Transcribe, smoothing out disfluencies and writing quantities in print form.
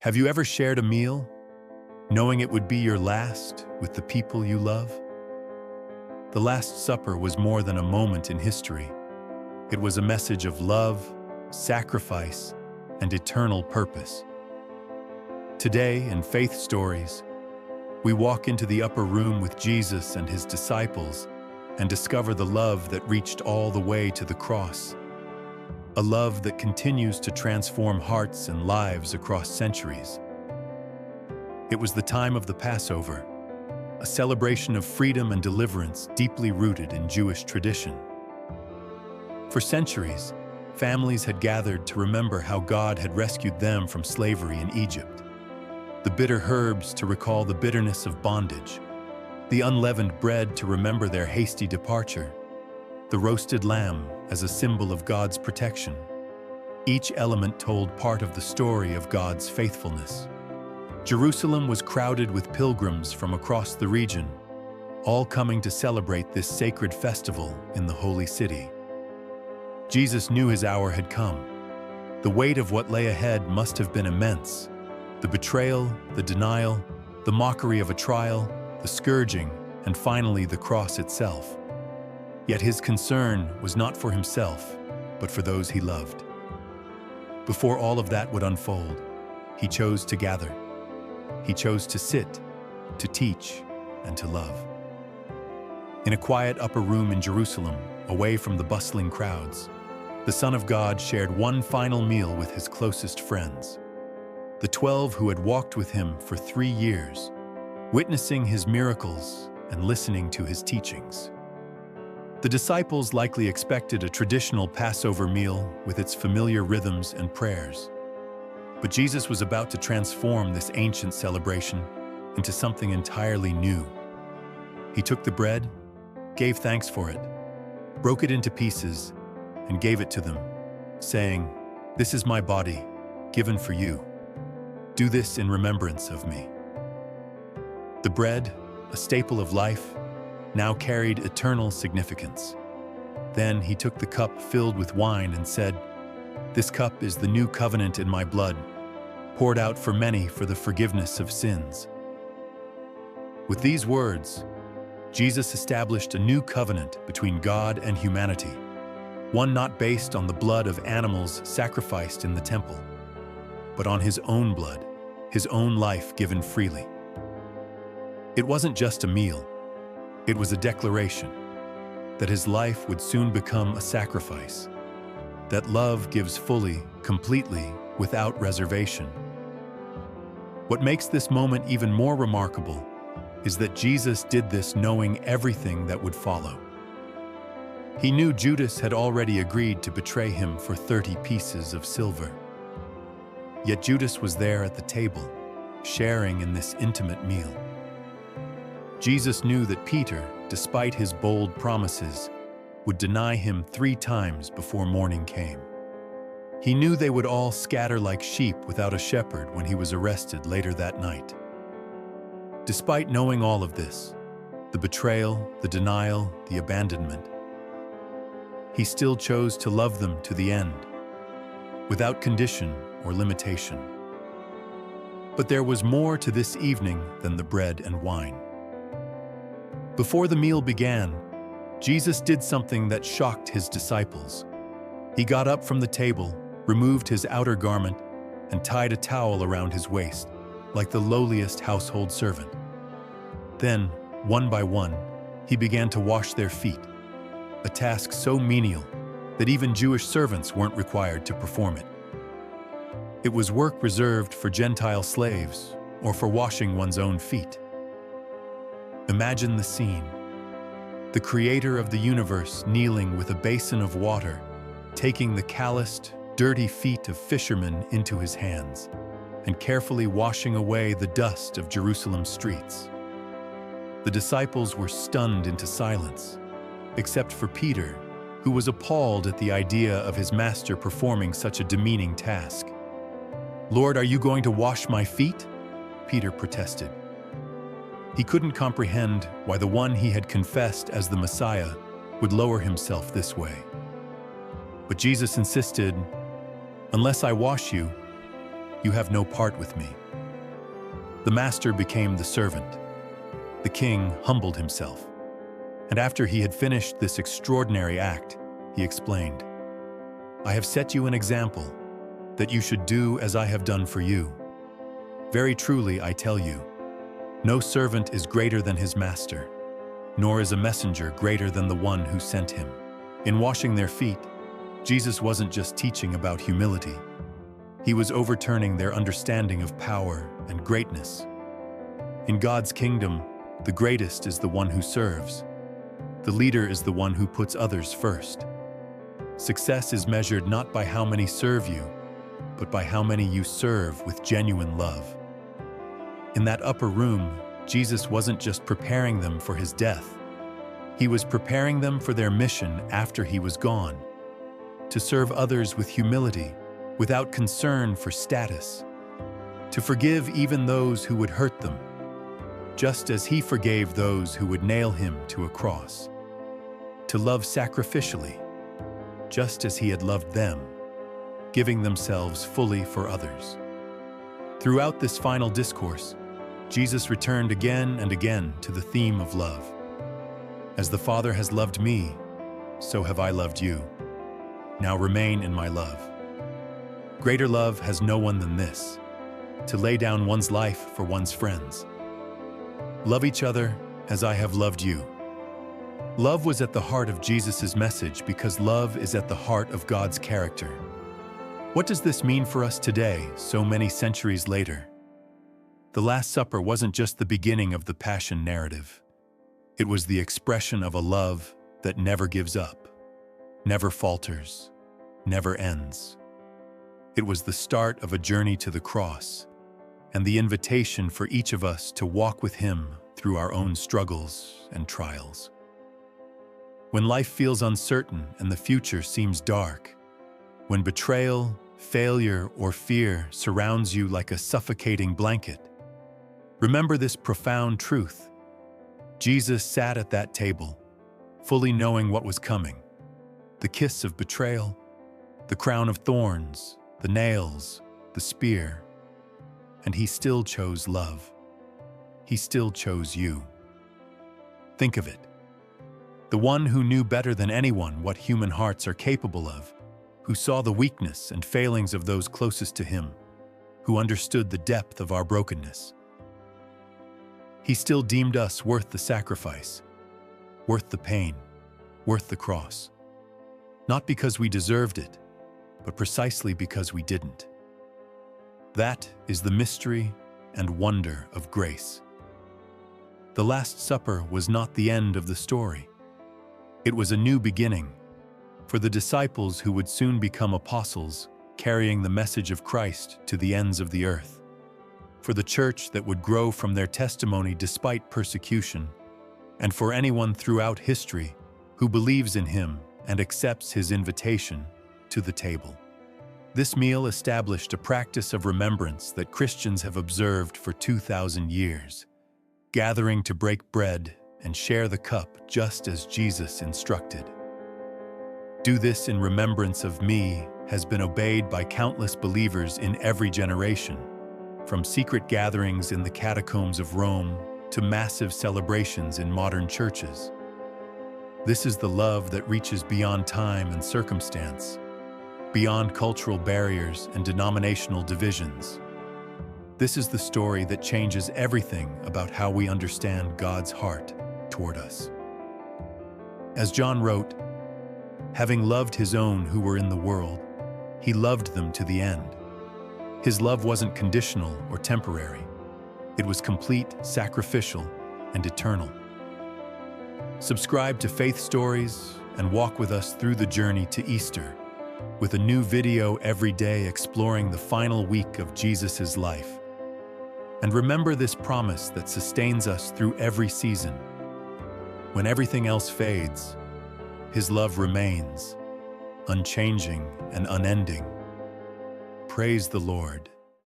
Have you ever shared a meal, knowing it would be your last with the people you love? The Last Supper was more than a moment in history. It was a message of love, sacrifice, and eternal purpose. Today, in Faith Stories, we walk into the upper room with Jesus and his disciples and discover the love that reached all the way to the cross. A love that continues to transform hearts and lives across centuries. It was the time of the Passover, a celebration of freedom and deliverance deeply rooted in Jewish tradition. For centuries, families had gathered to remember how God had rescued them from slavery in Egypt. The bitter herbs to recall the bitterness of bondage, the unleavened bread to remember their hasty departure, the roasted lamb as a symbol of God's protection. Each element told part of the story of God's faithfulness. Jerusalem was crowded with pilgrims from across the region, all coming to celebrate this sacred festival in the holy city. Jesus knew his hour had come. The weight of what lay ahead must have been immense. The betrayal, the denial, the mockery of a trial, the scourging, and finally the cross itself. Yet his concern was not for himself, but for those he loved. Before all of that would unfold, he chose to gather. He chose to sit, to teach, and to love. In a quiet upper room in Jerusalem, away from the bustling crowds, the Son of God shared one final meal with his closest friends, the 12 who had walked with him for 3 years, witnessing his miracles and listening to his teachings. The disciples likely expected a traditional Passover meal with its familiar rhythms and prayers. But Jesus was about to transform this ancient celebration into something entirely new. He took the bread, gave thanks for it, broke it into pieces, and gave it to them, saying, "This is my body, given for you. Do this in remembrance of me." The bread, a staple of life, now carried eternal significance. Then he took the cup filled with wine and said, "This cup is the new covenant in my blood, poured out for many for the forgiveness of sins." With these words, Jesus established a new covenant between God and humanity, one not based on the blood of animals sacrificed in the temple, but on his own blood, his own life given freely. It wasn't just a meal. It was a declaration that his life would soon become a sacrifice, that love gives fully, completely, without reservation. What makes this moment even more remarkable is that Jesus did this knowing everything that would follow. He knew Judas had already agreed to betray him for 30 pieces of silver. Yet Judas was there at the table, sharing in this intimate meal. Jesus knew that Peter, despite his bold promises, would deny him 3 times before morning came. He knew they would all scatter like sheep without a shepherd when he was arrested later that night. Despite knowing all of this, the betrayal, the denial, the abandonment, he still chose to love them to the end, without condition or limitation. But there was more to this evening than the bread and wine. Before the meal began, Jesus did something that shocked his disciples. He got up from the table, removed his outer garment, and tied a towel around his waist, like the lowliest household servant. Then, one by one, he began to wash their feet, a task so menial that even Jewish servants weren't required to perform it. It was work reserved for Gentile slaves or for washing one's own feet. Imagine the scene. The creator of the universe kneeling with a basin of water, taking the calloused, dirty feet of fishermen into his hands, and carefully washing away the dust of Jerusalem's streets. The disciples were stunned into silence, except for Peter, who was appalled at the idea of his master performing such a demeaning task. "Lord, are you going to wash my feet?" Peter protested. He couldn't comprehend why the one he had confessed as the Messiah would lower himself this way. But Jesus insisted, "Unless I wash you, You have no part with me." The master became the servant. The king humbled himself. And after he had finished this extraordinary act, he explained, "I have set you an example, that you should do as I have done for you. Very truly, I tell you, no servant is greater than his master, nor is a messenger greater than the one who sent him." In washing their feet, Jesus wasn't just teaching about humility. He was overturning their understanding of power and greatness. In God's kingdom, the greatest is the one who serves. The leader is the one who puts others first. Success is measured not by how many serve you, but by how many you serve with genuine love. In that upper room, Jesus wasn't just preparing them for his death. He was preparing them for their mission after he was gone, to serve others with humility, without concern for status, to forgive even those who would hurt them, just as he forgave those who would nail him to a cross, to love sacrificially, just as he had loved them, giving themselves fully for others. Throughout this final discourse, Jesus returned again and again to the theme of love. "As the Father has loved me, so have I loved you. Now remain in my love. Greater love has no one than this, to lay down one's life for one's friends. Love each other as I have loved you." Love was at the heart of Jesus' message because love is at the heart of God's character. What does this mean for us today, so many centuries later? The Last Supper wasn't just the beginning of the Passion narrative. It was the expression of a love that never gives up, never falters, never ends. It was the start of a journey to the cross, and the invitation for each of us to walk with him through our own struggles and trials. When life feels uncertain and the future seems dark, when betrayal, failure, or fear surrounds you like a suffocating blanket, remember this profound truth. Jesus sat at that table, fully knowing what was coming: the kiss of betrayal, the crown of thorns, the nails, the spear. And he still chose love. He still chose you. Think of it. The one who knew better than anyone what human hearts are capable of, who saw the weakness and failings of those closest to him, who understood the depth of our brokenness. He still deemed us worth the sacrifice, worth the pain, worth the cross. Not because we deserved it, but precisely because we didn't. That is the mystery and wonder of grace. The Last Supper was not the end of the story. It was a new beginning for the disciples who would soon become apostles, carrying the message of Christ to the ends of the earth, for the church that would grow from their testimony despite persecution, and for anyone throughout history who believes in him and accepts his invitation to the table. This meal established a practice of remembrance that Christians have observed for 2,000 years, gathering to break bread and share the cup just as Jesus instructed. "Do this in remembrance of me" has been obeyed by countless believers in every generation, from secret gatherings in the catacombs of Rome to massive celebrations in modern churches. This is the love that reaches beyond time and circumstance, beyond cultural barriers and denominational divisions. This is the story that changes everything about how we understand God's heart toward us. As John wrote, "Having loved his own who were in the world, he loved them to the end." His love wasn't conditional or temporary. It was complete, sacrificial, and eternal. Subscribe to Faith Stories and walk with us through the journey to Easter, with a new video every day exploring the final week of Jesus' life. And remember this promise that sustains us through every season. When everything else fades, his love remains, unchanging and unending. Praise the Lord.